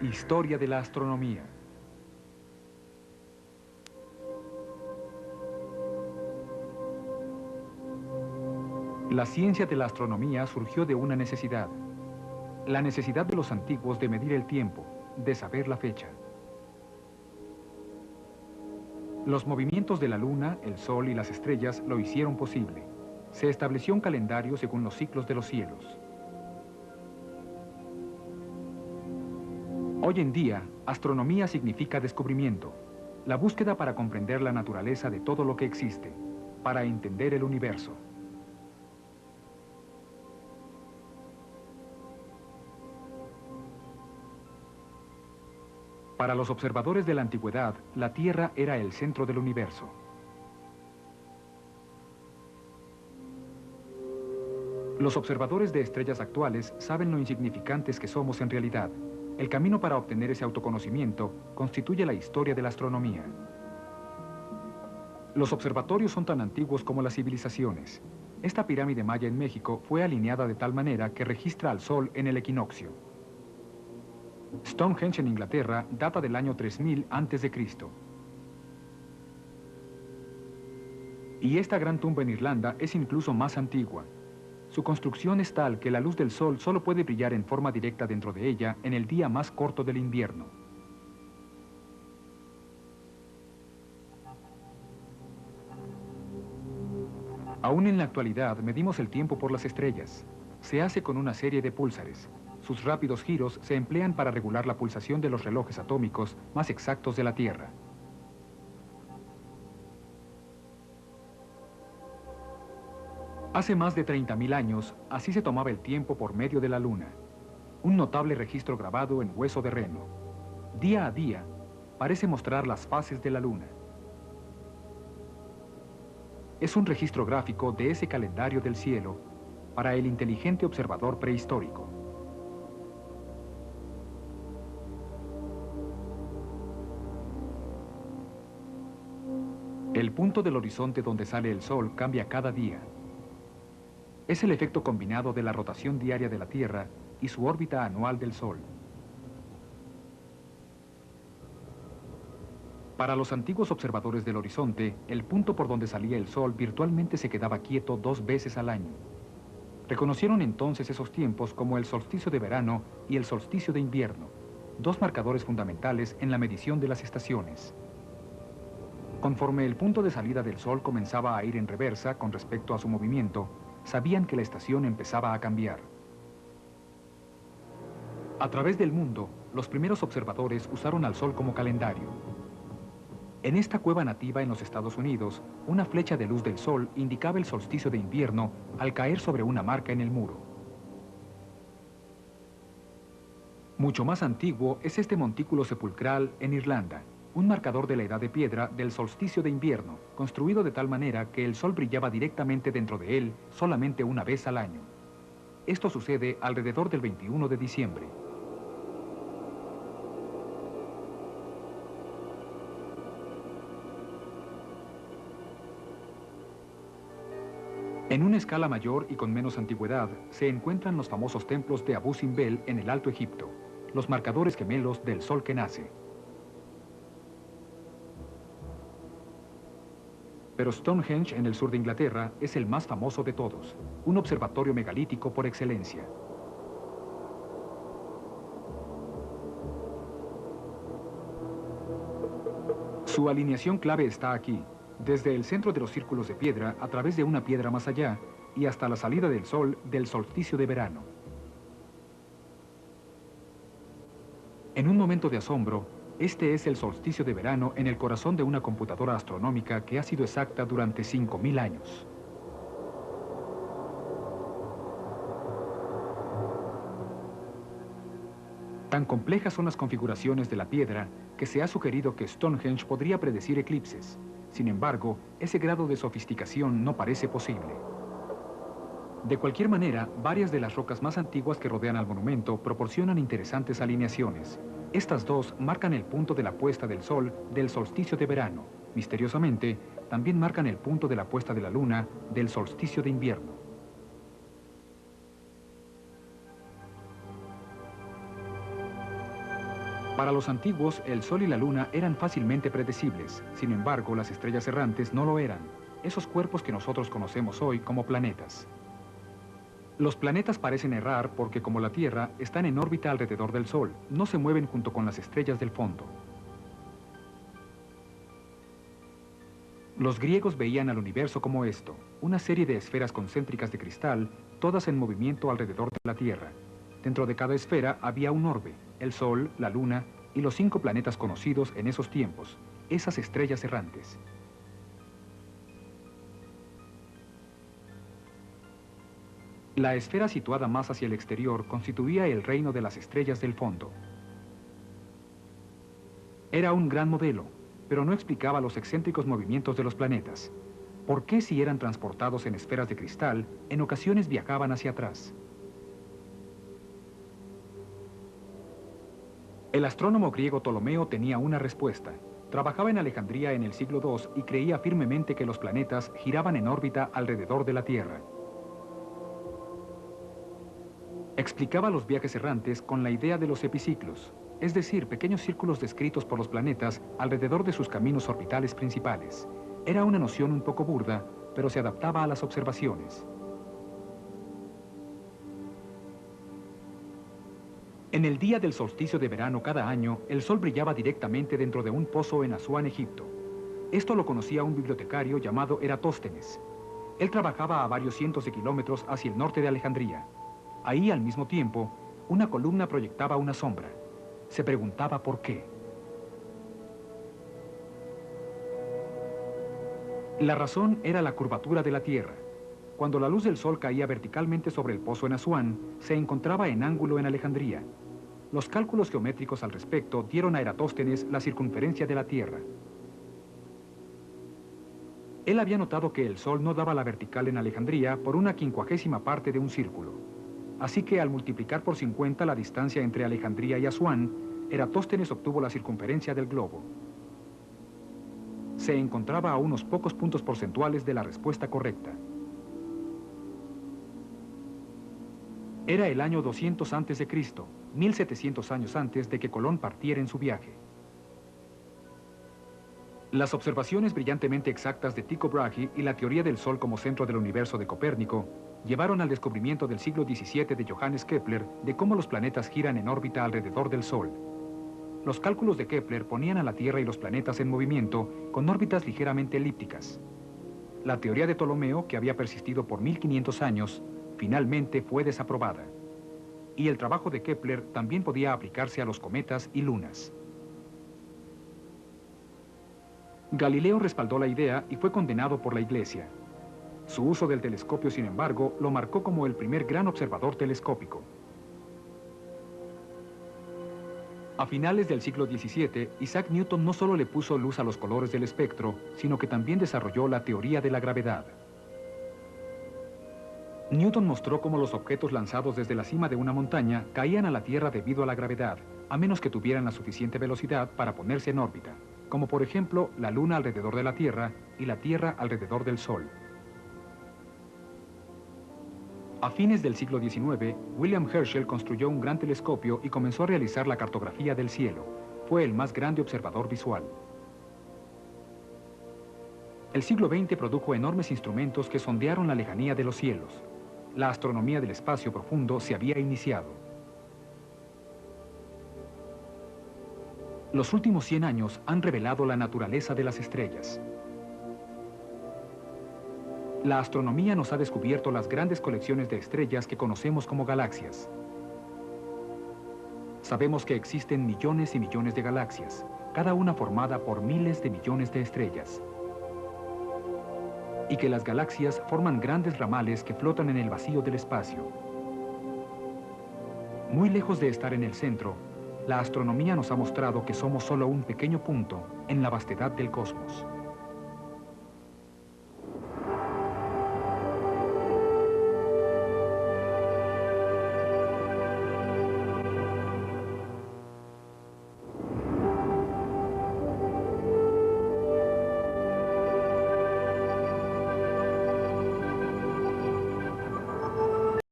Historia de la astronomía. La ciencia de la astronomía surgió de una necesidad. La necesidad de los antiguos de medir el tiempo, de saber la fecha. Los movimientos de la luna, el sol y las estrellas lo hicieron posible. Se estableció un calendario según los ciclos de los cielos. Hoy en día, astronomía significa descubrimiento, la búsqueda para comprender la naturaleza de todo lo que existe, para entender el universo. Para los observadores de la antigüedad, la Tierra era el centro del universo. Los observadores de estrellas actuales saben lo insignificantes que somos en realidad. El camino para obtener ese autoconocimiento constituye la historia de la astronomía. Los observatorios son tan antiguos como las civilizaciones. Esta pirámide maya en México fue alineada de tal manera que registra al Sol en el equinoccio. Stonehenge en Inglaterra data del año 3000 a.C. Y esta gran tumba en Irlanda es incluso más antigua. Su construcción es tal que la luz del sol solo puede brillar en forma directa dentro de ella en el día más corto del invierno. Aún en la actualidad medimos el tiempo por las estrellas. Se hace con una serie de púlsares. Sus rápidos giros se emplean para regular la pulsación de los relojes atómicos más exactos de la Tierra. Hace más de 30.000 años, así se tomaba el tiempo por medio de la Luna. Un notable registro grabado en hueso de reno. Día a día, parece mostrar las fases de la Luna. Es un registro gráfico de ese calendario del cielo para el inteligente observador prehistórico. El punto del horizonte donde sale el sol cambia cada día. Es el efecto combinado de la rotación diaria de la Tierra y su órbita anual del Sol. Para los antiguos observadores del horizonte, el punto por donde salía el Sol virtualmente se quedaba quieto 2 veces al año. Reconocieron entonces esos tiempos como el solsticio de verano y el solsticio de invierno, 2 marcadores fundamentales en la medición de las estaciones. Conforme el punto de salida del Sol comenzaba a ir en reversa con respecto a su movimiento, sabían que la estación empezaba a cambiar. A través del mundo, los primeros observadores usaron al Sol como calendario. En esta cueva nativa en los Estados Unidos, una flecha de luz del Sol indicaba el solsticio de invierno al caer sobre una marca en el muro. Mucho más antiguo es este montículo sepulcral en Irlanda, un marcador de la edad de piedra del solsticio de invierno, construido de tal manera que el Sol brillaba directamente dentro de él solamente una vez al año. Esto sucede alrededor del 21 de diciembre. En una escala mayor y con menos antigüedad, se encuentran los famosos templos de Abu Simbel en el Alto Egipto, los marcadores gemelos del sol que nace. Pero Stonehenge, en el sur de Inglaterra, es el más famoso de todos, un observatorio megalítico por excelencia. Su alineación clave está aquí, desde el centro de los círculos de piedra a través de una piedra más allá y hasta la salida del sol del solsticio de verano. En un momento de asombro, este es el solsticio de verano en el corazón de una computadora astronómica que ha sido exacta durante 5.000 años. Tan complejas son las configuraciones de la piedra que se ha sugerido que Stonehenge podría predecir eclipses. Sin embargo, ese grado de sofisticación no parece posible. De cualquier manera, varias de las rocas más antiguas que rodean al monumento proporcionan interesantes alineaciones. Estas dos marcan el punto de la puesta del sol del solsticio de verano. Misteriosamente, también marcan el punto de la puesta de la luna del solsticio de invierno. Para los antiguos, el Sol y la Luna eran fácilmente predecibles. Sin embargo, las estrellas errantes no lo eran. Esos cuerpos que nosotros conocemos hoy como planetas. Los planetas parecen errar porque, como la Tierra, están en órbita alrededor del Sol. No se mueven junto con las estrellas del fondo. Los griegos veían al universo como esto, una serie de esferas concéntricas de cristal, todas en movimiento alrededor de la Tierra. Dentro de cada esfera había un orbe, el Sol, la Luna y los 5 planetas conocidos en esos tiempos, esas estrellas errantes. La esfera situada más hacia el exterior constituía el reino de las estrellas del fondo. Era un gran modelo, pero no explicaba los excéntricos movimientos de los planetas. ¿Por qué, si eran transportados en esferas de cristal, en ocasiones viajaban hacia atrás? El astrónomo griego Ptolomeo tenía una respuesta. Trabajaba en Alejandría en el siglo II y creía firmemente que los planetas giraban en órbita alrededor de la Tierra. Explicaba los viajes errantes con la idea de los epiciclos, es decir, pequeños círculos descritos por los planetas alrededor de sus caminos orbitales principales. Era una noción un poco burda, pero se adaptaba a las observaciones. En el día del solsticio de verano cada año, el sol brillaba directamente dentro de un pozo en Asuán, Egipto. Esto lo conocía un bibliotecario llamado Eratóstenes. Él trabajaba a varios cientos de kilómetros hacia el norte de Alejandría. Ahí, al mismo tiempo, una columna proyectaba una sombra. Se preguntaba por qué. La razón era la curvatura de la Tierra. Cuando la luz del sol caía verticalmente sobre el pozo en Asuán, se encontraba en ángulo en Alejandría. Los cálculos geométricos al respecto dieron a Eratóstenes la circunferencia de la Tierra. Él había notado que el sol no daba la vertical en Alejandría por una 50ª parte de un círculo. Así que al multiplicar por 50 la distancia entre Alejandría y Asuán, Eratóstenes obtuvo la circunferencia del globo. Se encontraba a unos pocos puntos porcentuales de la respuesta correcta. Era el año 200 a.C., 1700 años antes de que Colón partiera en su viaje. Las observaciones brillantemente exactas de Tycho Brahe y la teoría del Sol como centro del universo de Copérnico llevaron al descubrimiento del siglo XVII de Johannes Kepler de cómo los planetas giran en órbita alrededor del Sol. Los cálculos de Kepler ponían a la Tierra y los planetas en movimiento con órbitas ligeramente elípticas. La teoría de Ptolomeo, que había persistido por 1500 años, finalmente fue desaprobada. Y el trabajo de Kepler también podía aplicarse a los cometas y lunas. Galileo respaldó la idea y fue condenado por la Iglesia. Su uso del telescopio, sin embargo, lo marcó como el primer gran observador telescópico. A finales del siglo XVII, Isaac Newton no solo le puso luz a los colores del espectro, sino que también desarrolló la teoría de la gravedad. Newton mostró cómo los objetos lanzados desde la cima de una montaña caían a la Tierra debido a la gravedad, a menos que tuvieran la suficiente velocidad para ponerse en órbita, como por ejemplo la Luna alrededor de la Tierra y la Tierra alrededor del Sol. A fines del siglo XIX, William Herschel construyó un gran telescopio y comenzó a realizar la cartografía del cielo. Fue el más grande observador visual. El siglo XX produjo enormes instrumentos que sondearon la lejanía de los cielos. La astronomía del espacio profundo se había iniciado. Los últimos 100 años han revelado la naturaleza de las estrellas. La astronomía nos ha descubierto las grandes colecciones de estrellas que conocemos como galaxias. Sabemos que existen millones y millones de galaxias, cada una formada por miles de millones de estrellas. Y que las galaxias forman grandes ramales que flotan en el vacío del espacio. Muy lejos de estar en el centro, la astronomía nos ha mostrado que somos solo un pequeño punto en la vastedad del cosmos.